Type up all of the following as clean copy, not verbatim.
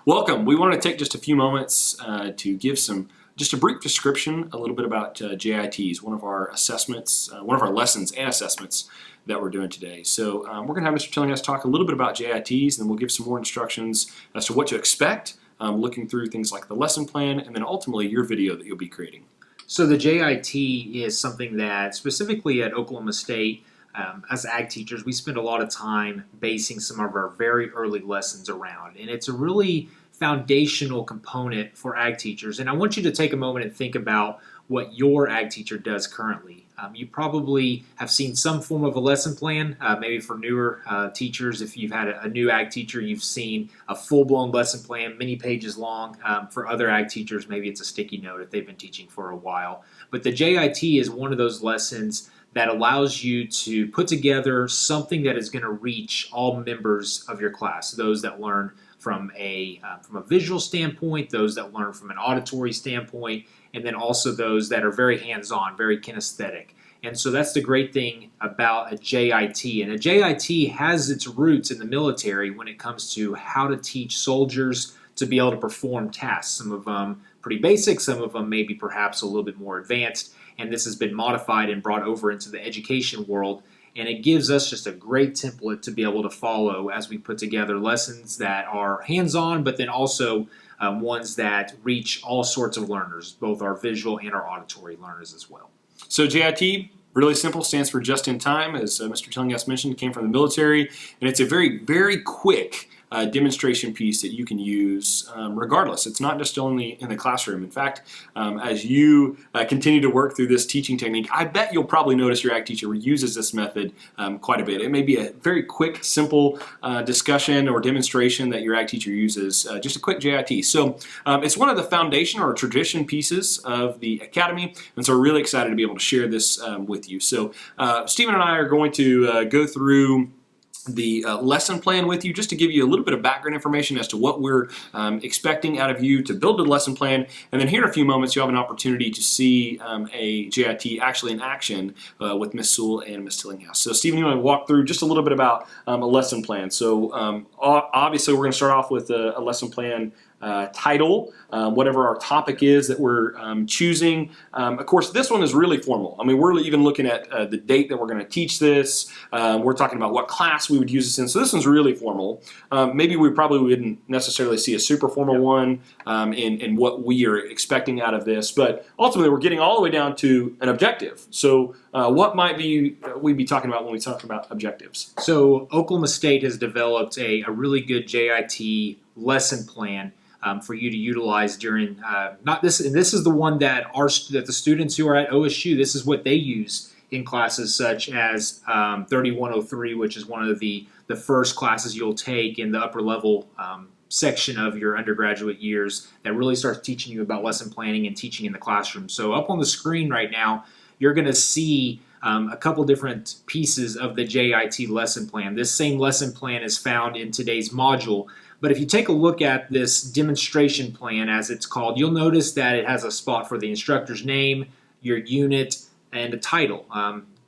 Welcome. We want to take just a few moments to give just a brief description, a little bit about JITs, one of our assessments, one of our lessons and assessments that we're doing today. So we're going to have Mr. Tillinghast talk a little bit about JITs, and then we'll give some more instructions as to what to expect, looking through things like the lesson plan, and then ultimately your video that you'll be creating. So the JIT is something that specifically at Oklahoma State, as ag teachers, we spend a lot of time basing some of our very early lessons around. And it's a really foundational component for ag teachers. And I want you to take a moment and think about what your ag teacher does currently. You probably have seen some form of a lesson plan, maybe for newer teachers. If you've had a new ag teacher, you've seen a full-blown lesson plan, many pages long. For other ag teachers, maybe it's a sticky note if they've been teaching for a while. But the JIT is one of those lessons that allows you to put together something that is going to reach all members of your class, those that learn from a visual standpoint, those that learn from an auditory standpoint, and then also those that are very hands-on, very kinesthetic. And so that's the great thing about a JIT. And a JIT has its roots in the military when it comes to how to teach soldiers to be able to perform tasks. Some of them pretty basic, some of them maybe perhaps a little bit more advanced. And this has been modified and brought over into the education world. And it gives us just a great template to be able to follow as we put together lessons that are hands-on, but then also ones that reach all sorts of learners, both our visual and our auditory learners as well. So JIT, really simple, stands for just in time, as Mr. Tillinghast mentioned, came from the military, and it's a very, very quick demonstration piece that you can use regardless. It's not just only in the classroom. In fact, as you continue to work through this teaching technique, I bet you'll probably notice your ag teacher uses this method quite a bit. It may be a very quick, simple discussion or demonstration that your ag teacher uses, just a quick JIT. So it's one of the foundation or tradition pieces of the Academy, and so we're really excited to be able to share this with you. So Stephen and I are going to go through the lesson plan with you, just to give you a little bit of background information as to what we're expecting out of you to build a lesson plan. And then here in a few moments, you'll have an opportunity to see a JIT actually in action with Ms. Sewell and Ms. Tillinghast. So Stephen, you want to walk through just a little bit about a lesson plan. So obviously we're going to start off with a lesson plan title, whatever our topic is that we're choosing. Of course, this one is really formal. I mean, we're even looking at the date that we're going to teach this. We're talking about what class we would use this in. So this one's really formal. Maybe we probably wouldn't necessarily see a super formal one in what we are expecting out of this. But ultimately, we're getting all the way down to an objective. So what might we be talking about when we talk about objectives? So Oklahoma State has developed a really good JIT lesson plan for you to utilize during not this, and this is the one that the students who are at OSU, this is what they use in classes such as 3103, which is one of the first classes you'll take in the upper level section of your undergraduate years that really starts teaching you about lesson planning and teaching in the classroom. So up on the screen right now, you're going to see a couple different pieces of the JIT lesson plan. This same lesson plan is found in today's module. But if you take a look at this demonstration plan, as it's called, you'll notice that it has a spot for the instructor's name, your unit, and a title.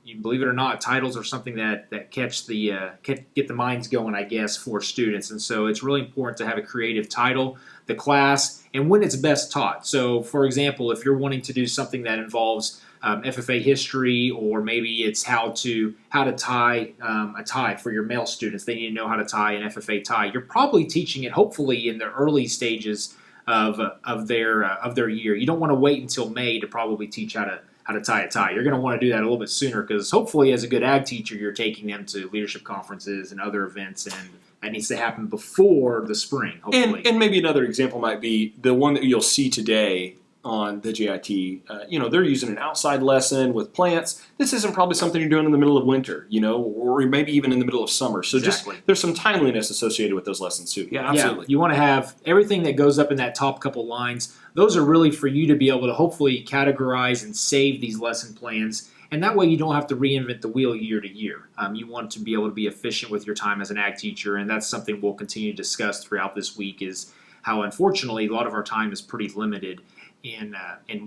You believe it or not, titles are something that get the minds going, I guess, for students. And so it's really important to have a creative title, the class, and when it's best taught. So, for example, if you're wanting to do something that involves FFA history, or maybe it's how to tie a tie for your male students. They need to know how to tie an FFA tie. You're probably teaching it, hopefully, in the early stages of their year. You don't want to wait until May to probably teach how to tie a tie. You're going to want to do that a little bit sooner, because hopefully, as a good ag teacher, you're taking them to leadership conferences and other events, and that needs to happen before the spring, hopefully. And maybe another example might be the one that you'll see today on the JIT. They're using an outside lesson with plants. This isn't probably something you're doing in the middle of winter, or maybe even in the middle of summer. So Exactly. just there's some timeliness associated with those lessons too. Yeah, absolutely. Yeah, you want to have everything that goes up in that top couple lines. Those are really for you to be able to hopefully categorize and save these lesson plans. And that way you don't have to reinvent the wheel year to year. You want to be able to be efficient with your time as an ag teacher, and that's something we'll continue to discuss throughout this week, is how unfortunately a lot of our time is pretty limited in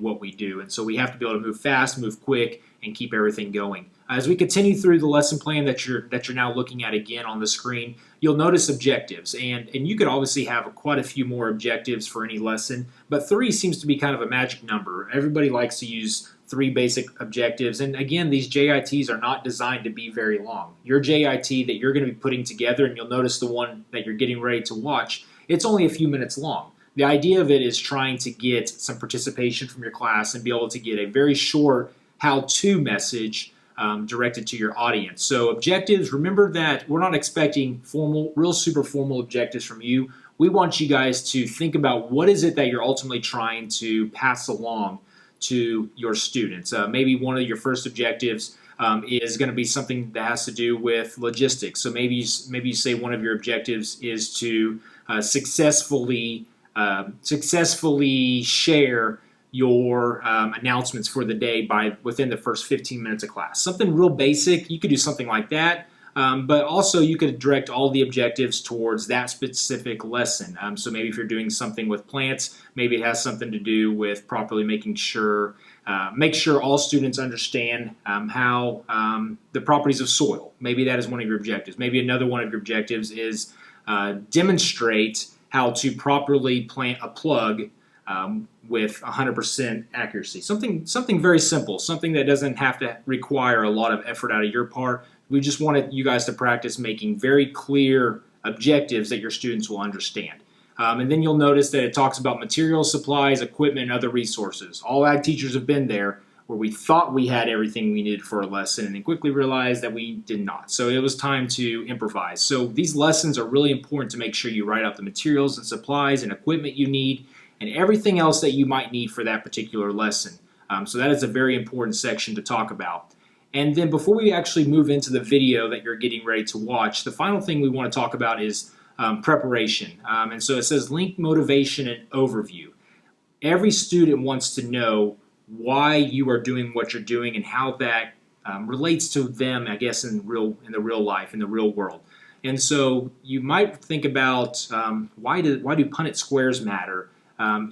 what we do. And so we have to be able to move fast, move quick, and keep everything going. As we continue through the lesson plan that you're now looking at again on the screen, you'll notice objectives. And you could obviously have quite a few more objectives for any lesson, but 3 seems to be kind of a magic number. Everybody likes to use 3 basic objectives. And again, these JITs are not designed to be very long. Your JIT that you're going to be putting together, and you'll notice the one that you're getting ready to watch, it's only a few minutes long. The idea of it is trying to get some participation from your class and be able to get a very short how-to message directed to your audience. So objectives, remember that we're not expecting real super formal objectives from you. We want you guys to think about what is it that you're ultimately trying to pass along to your students. Maybe one of your first objectives is going to be something that has to do with logistics. So maybe you say one of your objectives is to successfully share your announcements for the day within the first 15 minutes of class. Something real basic. You could do something like that. But also you could direct all the objectives towards that specific lesson. So maybe if you're doing something with plants, maybe it has something to do with properly make sure all students understand how the properties of soil. Maybe that is one of your objectives. Maybe another one of your objectives is demonstrate how to properly plant a plug with 100% accuracy. Something very simple, something that doesn't have to require a lot of effort out of your part. We just wanted you guys to practice making very clear objectives that your students will understand. And then you'll notice that it talks about materials, supplies, equipment, and other resources. All ag teachers have been there, where we thought we had everything we needed for a lesson and then quickly realized that we did not. So it was time to improvise. So these lessons are really important to make sure you write out the materials and supplies and equipment you need and everything else that you might need for that particular lesson. So that is a very important section to talk about. And then before we actually move into the video that you're getting ready to watch, the final thing we want to talk about is preparation. And so it says link, motivation, and overview. Every student wants to know why you are doing what you're doing and how that relates to them, I guess, in the real life, in the real world. And so you might think about why do Punnett squares matter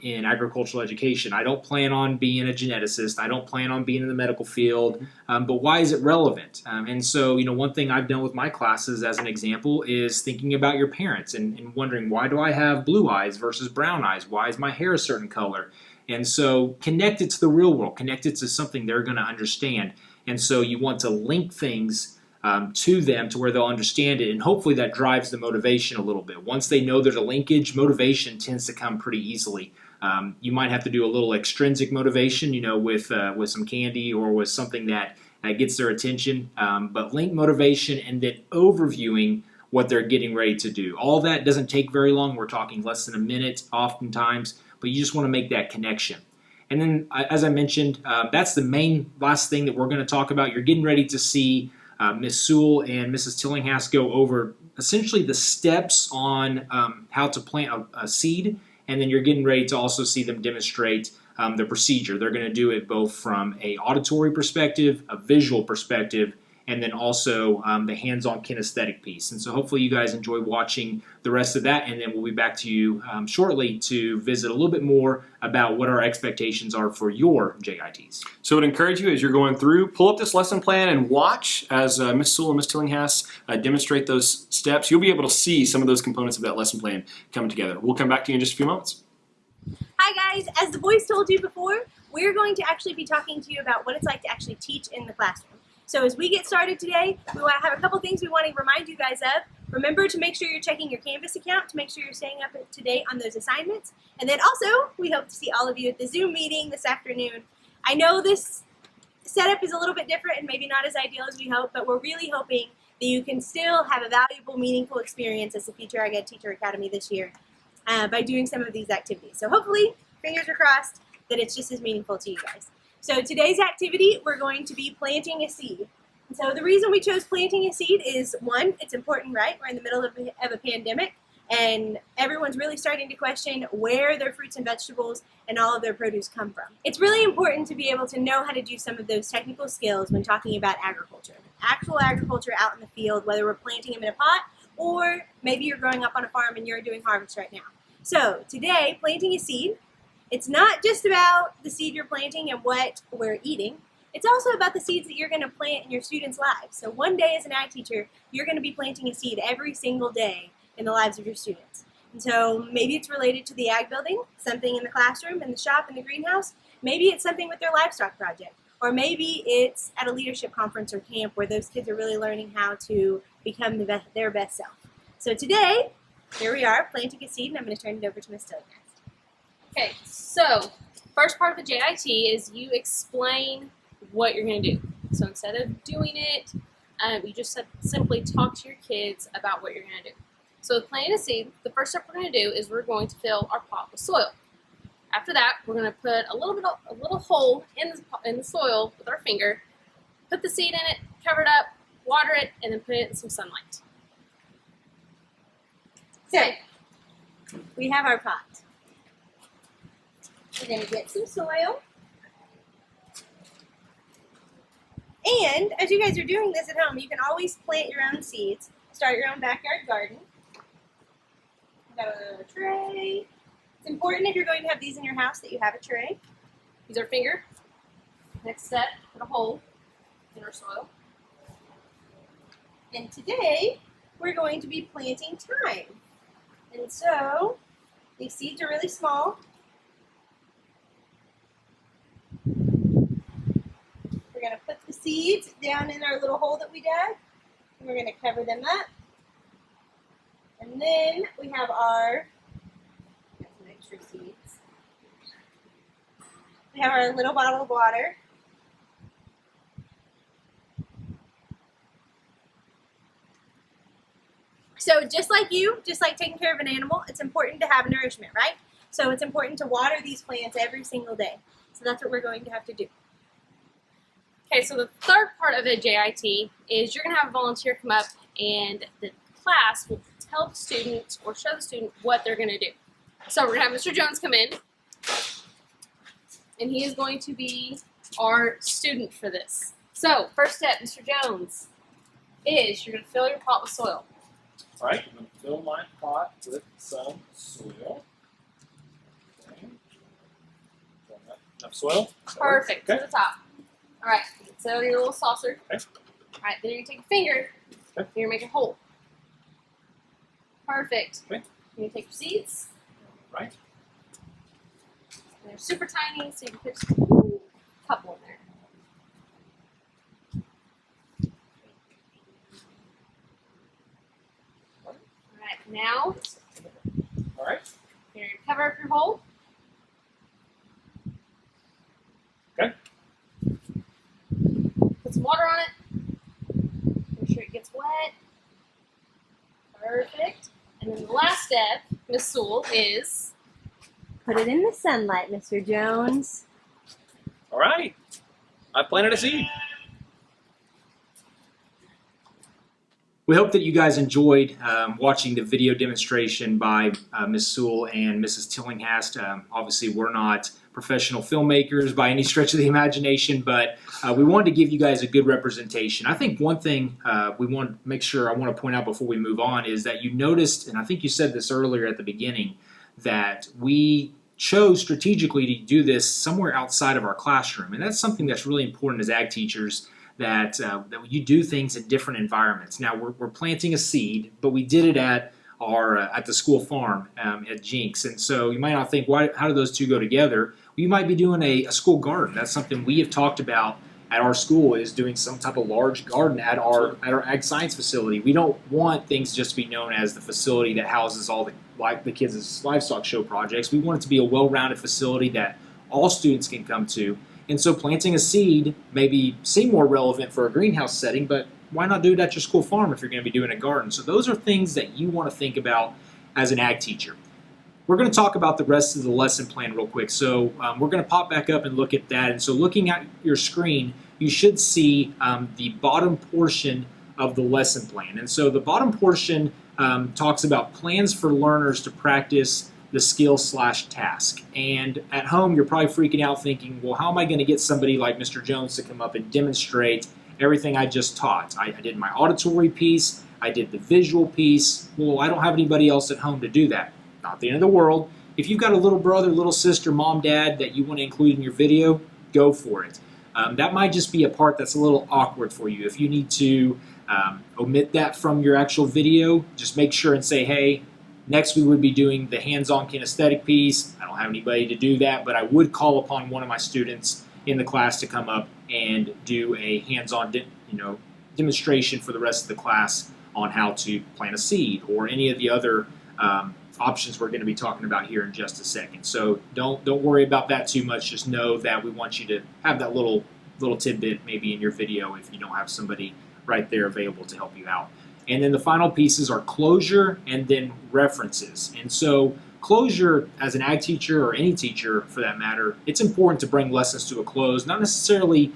in agricultural education? I don't plan on being a geneticist. I don't plan on being in the medical field. But why is it relevant? And so, one thing I've done with my classes, as an example, is thinking about your parents and wondering, why do I have blue eyes versus brown eyes? Why is my hair a certain color? And so connect it to the real world, connect it to something they're going to understand. And so you want to link things to them to where they'll understand it, and hopefully that drives the motivation a little bit. Once they know there's a linkage, motivation tends to come pretty easily. You might have to do a little extrinsic motivation, with some candy or with something that gets their attention, but link motivation and then overviewing what they're getting ready to do. All that doesn't take very long. We're talking less than a minute oftentimes, but you just want to make that connection. And then, as I mentioned, that's the last thing that we're going to talk about. You're getting ready to see Ms. Sewell and Mrs. Tillinghast go over essentially the steps on how to plant a seed, and then you're getting ready to also see them demonstrate the procedure. They're going to do it both from a auditory perspective, a visual perspective, and then also the hands-on kinesthetic piece. And so hopefully you guys enjoy watching the rest of that, and then we'll be back to you shortly to visit a little bit more about what our expectations are for your JITs. So I would encourage you, as you're going through, pull up this lesson plan and watch as Ms. Sewell and Ms. Tillinghast demonstrate those steps. You'll be able to see some of those components of that lesson plan coming together. We'll come back to you in just a few moments. Hi guys, as the boys told you before, we're going to actually be talking to you about what it's like to actually teach in the classroom. So as we get started today, we want to have a couple things we want to remind you guys of. Remember to make sure you're checking your Canvas account to make sure you're staying up to date on those assignments. And then also, we hope to see all of you at the Zoom meeting this afternoon. I know this setup is a little bit different and maybe not as ideal as we hope, but we're really hoping that you can still have a valuable, meaningful experience as the Future Ag Ed Teacher Academy this year by doing some of these activities. So hopefully, fingers are crossed, that it's just as meaningful to you guys. So today's activity, we're going to be planting a seed. And so the reason we chose planting a seed is, one, it's important, right? We're in the middle of a pandemic, and everyone's really starting to question where their fruits and vegetables and all of their produce come from. It's really important to be able to know how to do some of those technical skills when talking about agriculture. Actual agriculture out in the field, whether we're planting them in a pot or maybe you're growing up on a farm and you're doing harvest right now. So today, planting a seed, it's not just about the seed you're planting and what we're eating. It's also about the seeds that you're going to plant in your students' lives. So one day as an ag teacher, you're going to be planting a seed every single day in the lives of your students. And so maybe it's related to the ag building, something in the classroom, in the shop, in the greenhouse. Maybe it's something with their livestock project. Or maybe it's at a leadership conference or camp where those kids are really learning how to become their best self. So today, here we are, planting a seed, and I'm going to turn it over to Ms. Tillinghast. Okay, so first part of the JIT is you explain what you're going to do. So instead of doing it, you just simply talk to your kids about what you're going to do. So with planting a seed, the first step we're going to do is we're going to fill our pot with soil. After that, we're going to put a little hole in the soil with our finger, put the seed in it, cover it up, water it, and then put it in some sunlight. So, we have our pot. We're going to get some soil. And as you guys are doing this at home, you can always plant your own seeds. Start your own backyard garden. Got a tray. It's important if you're going to have these in your house that you have a tray. Use our finger. Next step, put a hole in our soil. And today, we're going to be planting thyme. And so, these seeds are really small. We're going to put the seeds down in our little hole that we dug. And we're going to cover them up. And then we have our, got some extra seeds. We have our little bottle of water. So just like taking care of an animal, it's important to have nourishment, right? So it's important to water these plants every single day. So that's what we're going to have to do. Okay, so the third part of the JIT is you're going to have a volunteer come up and the class will tell the student or show the student what they're going to do. So we're going to have Mr. Jones come in, and he is going to be our student for this. So first step, Mr. Jones, is you're going to fill your pot with soil. All right, I'm going to fill my pot with some soil. Okay. Enough soil? Perfect, Okay. to the top. All right, set it in your little saucer. Okay. All right, then you're going to take a finger, Okay. you're going to make a hole. Perfect. Okay. You're going to take your seeds. Right. And they're super tiny, so you can put just a couple in there. Alright, now All right. you're going to cover up your hole. Okay. Put some water on it. Make sure it gets wet. Perfect. And then the last step, Miss Sewell, is Put it in the sunlight, Mr. Jones. All right. I planted a seed. We hope that you guys enjoyed watching the video demonstration by Ms. Sewell and Mrs. Tillinghast. Obviously, we're not professional filmmakers by any stretch of the imagination, but we wanted to give you guys a good representation. I think one thing we want to make sure I want to point out before we move on is that you noticed, and I think you said this earlier at the beginning, that we chose strategically to do this somewhere outside of our classroom. And that's something that's really important as ag teachers, that you do things in different environments. Now we're planting a seed, but we did it at our at the school farm at Jenks, and so you might not think, how do those two go together? We might be doing a school garden. That's something we have talked about at our school, is doing some type of large garden at our ag science facility. We don't want things just to be known as the facility that houses all the kids' livestock show projects. We want it to be a well-rounded facility that all students can come to. And so planting a seed maybe seem more relevant for a greenhouse setting, but why not do it at your school farm if you're going to be doing a garden? So those are things that you want to think about as an ag teacher. we're going to talk about the rest of the lesson plan real quick. So we're going to pop back up and look at that. And so looking at your screen, you should see the bottom portion of the lesson plan. And so the bottom portion talks about plans for learners to practice the skill/task. And at home, you're probably freaking out thinking, well, how am I going to get somebody like Mr. Jones to come up and demonstrate everything I just taught? I did my auditory piece, I did the visual piece. Well, I don't have anybody else at home to do that. Not the end of the world. If you've got a little brother, little sister, mom, dad that you want to include in your video, go for it. That might just be a part that's a little awkward for you. If you need to omit that from your actual video, just make sure and say, hey, next we would be doing the hands-on kinesthetic piece. I don't have anybody to do that, but I would call upon one of my students in the class to come up and do a hands-on demonstration for the rest of the class on how to plant a seed or any of the other options we're going to be talking about here in just a second. So don't worry about that too much. Just know that we want you to have that little tidbit maybe in your video if you don't have somebody right there available to help you out. And then the final pieces are closure and then references. And so closure, as an ag teacher or any teacher for that matter, it's important to bring lessons to a close. Not necessarily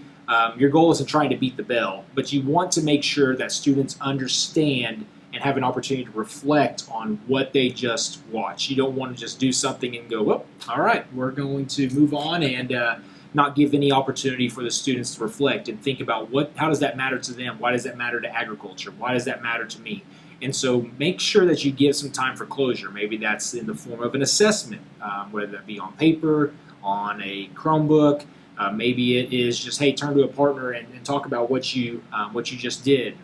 your goal isn't trying to beat the bell, but you want to make sure that students understand and have an opportunity to reflect on what they just watched. You don't want to just do something and go, well, all right, we're going to move on and not give any opportunity for the students to reflect and think about how does that matter to them? Why does that matter to agriculture? Why does that matter to me? And so make sure that you give some time for closure. Maybe that's in the form of an assessment, whether that be on paper, on a Chromebook. Maybe it is just, hey, turn to a partner and talk about what you just did.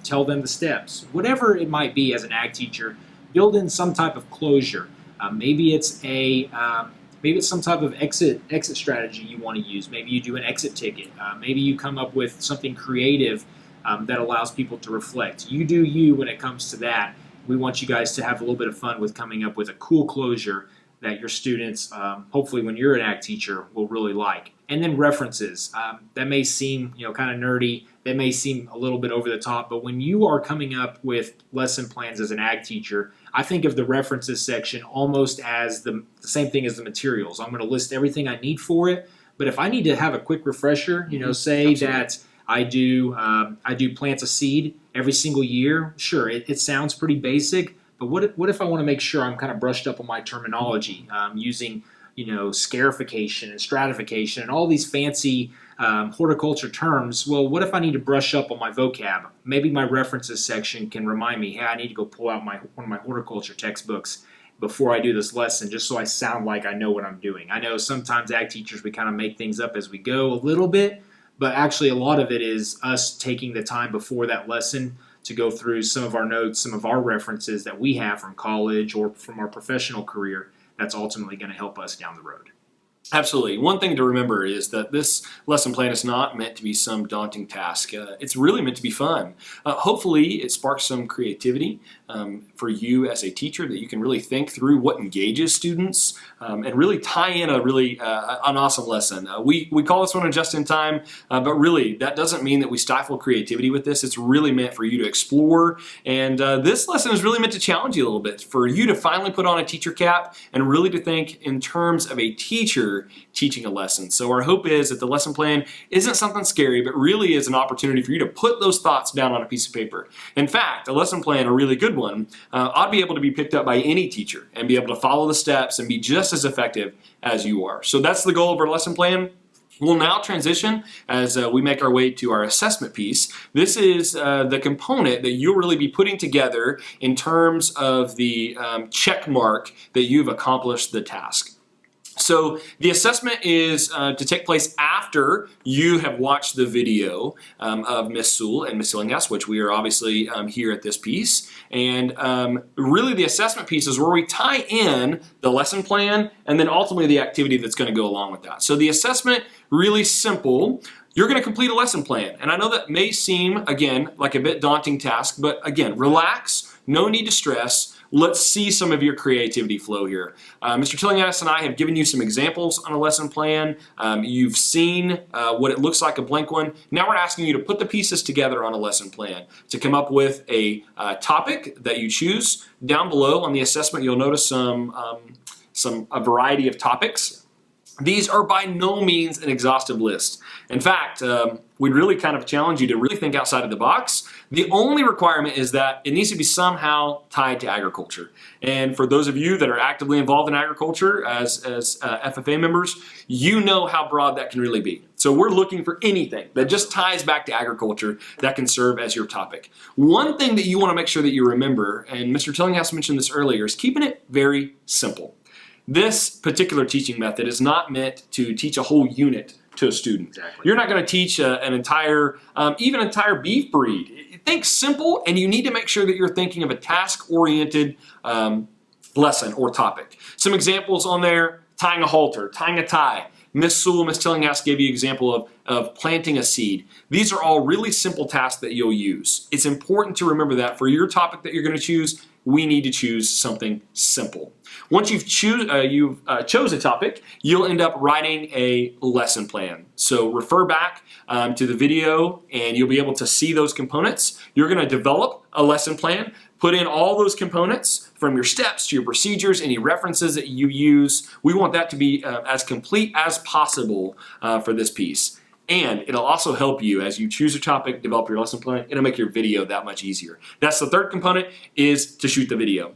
Tell them the steps. Whatever it might be as an ag teacher, build in some type of closure. Maybe it's some type of exit strategy you want to use. Maybe you do an exit ticket. Maybe you come up with something creative that allows people to reflect. You do you when it comes to that. We want you guys to have a little bit of fun with coming up with a cool closure that your students, hopefully when you're an ag teacher, will really like. And then references. That may seem kind of nerdy. That may seem a little bit over the top. But when you are coming up with lesson plans as an ag teacher, I think of the references section almost as the same thing as the materials. I'm going to list everything I need for it. But if I need to have a quick refresher, say Absolutely. that I do plant a seed every single year. Sure, it sounds pretty basic. But what if I want to make sure I'm kind of brushed up on my terminology, using scarification and stratification and all these fancy horticulture terms? Well, what if I need to brush up on my vocab? Maybe my references section can remind me, hey, I need to go pull out one of my horticulture textbooks before I do this lesson, just so I sound like I know what I'm doing. I know sometimes ag teachers, we kind of make things up as we go a little bit, but actually a lot of it is us taking the time before that lesson to go through some of our notes, some of our references that we have from college or from our professional career that's ultimately going to help us down the road. Absolutely. One thing to remember is that this lesson plan is not meant to be some daunting task. It's really meant to be fun. Hopefully it sparks some creativity for you as a teacher, that you can really think through what engages students and really tie in an awesome lesson. We call this one a just-in-time, but really that doesn't mean that we stifle creativity with this. It's really meant for you to explore, and this lesson is really meant to challenge you a little bit, for you to finally put on a teacher cap and really to think in terms of a teacher teaching a lesson. So our hope is that the lesson plan isn't something scary, but really is an opportunity for you to put those thoughts down on a piece of paper. In fact, a lesson plan, a really good one, ought to be able to be picked up by any teacher and be able to follow the steps and be just as effective as you are. So that's the goal of our lesson plan. We'll now transition as we make our way to our assessment piece. This is the component that you'll really be putting together in terms of the check mark that you've accomplished the task. So the assessment is to take place after you have watched the video of Miss Sewell and Miss Tillinghast, which we are obviously here at this piece. And really the assessment piece is where we tie in the lesson plan and then ultimately the activity that's going to go along with that. So the assessment, really simple. You're going to complete a lesson plan. And I know that may seem, again, like a bit daunting task, but again, relax, no need to stress. Let's see some of your creativity flow here. Mr. Tillinghast and I have given you some examples on a lesson plan. You've seen what it looks like, a blank one. Now we're asking you to put the pieces together on a lesson plan, to come up with a topic that you choose. Down below on the assessment, you'll notice some a variety of topics. These are by no means an exhaustive list. In fact, we'd really kind of challenge you to really think outside of the box. The only requirement is that it needs to be somehow tied to agriculture. And for those of you that are actively involved in agriculture as FFA members, you know how broad that can really be. So we're looking for anything that just ties back to agriculture that can serve as your topic. One thing that you want to make sure that you remember, and Mr. Tillinghast mentioned this earlier, is keeping it very simple. This particular teaching method is not meant to teach a whole unit to a student. Exactly. You're not going to teach an entire, even an entire beef breed. Think simple, and you need to make sure that you're thinking of a task-oriented lesson or topic. Some examples on there: tying a halter, tying a tie. Miss Sewell, Miss Tillinghast gave you an example of planting a seed. These are all really simple tasks that you'll use. It's important to remember that for your topic that you're going to choose, we need to choose something simple. Once you've chose a topic, you'll end up writing a lesson plan. So refer back to the video and you'll be able to see those components. You're going to develop a lesson plan, put in all those components from your steps to your procedures, any references that you use. We want that to be as complete as possible for this piece. And it'll also help you as you choose a topic, develop your lesson plan. It'll make your video that much easier. That's the third component, is to shoot the video.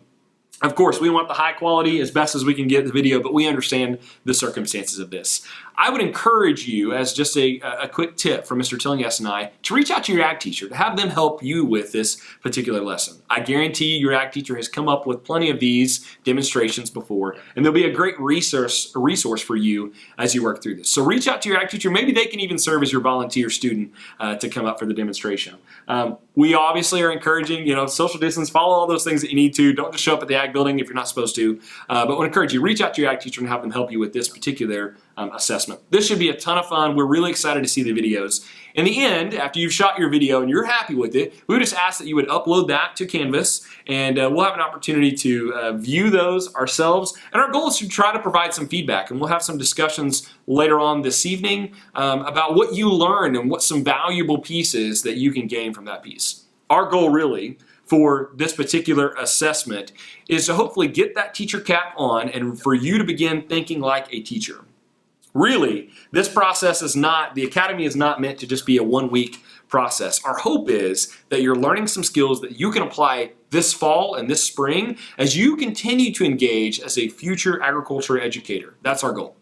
Of course, we want the high quality as best as we can get the video, but we understand the circumstances of this. I would encourage you, as just a quick tip from Mr. Tillinghast and I, to reach out to your ag teacher, to have them help you with this particular lesson. I guarantee your ag teacher has come up with plenty of these demonstrations before, and they'll be a great resource for you as you work through this. So reach out to your ag teacher. Maybe they can even serve as your volunteer student to come up for the demonstration. We obviously are encouraging, social distance, follow all those things that you need to. Don't just show up at the ag building if you're not supposed to. But I would encourage you, reach out to your ag teacher and have them help you with this particular assessment. This should be a ton of fun. We're really excited to see the videos. In the end, after you've shot your video and you're happy with it, we would just ask that you would upload that to Canvas, and we'll have an opportunity to view those ourselves. And our goal is to try to provide some feedback, and we'll have some discussions later on this evening about what you learned and what some valuable pieces that you can gain from that piece. Our goal really for this particular assessment is to hopefully get that teacher cap on and for you to begin thinking like a teacher. Really, this process is not, the academy is not meant to just be a one-week process. Our hope is that you're learning some skills that you can apply this fall and this spring as you continue to engage as a future agriculture educator. That's our goal.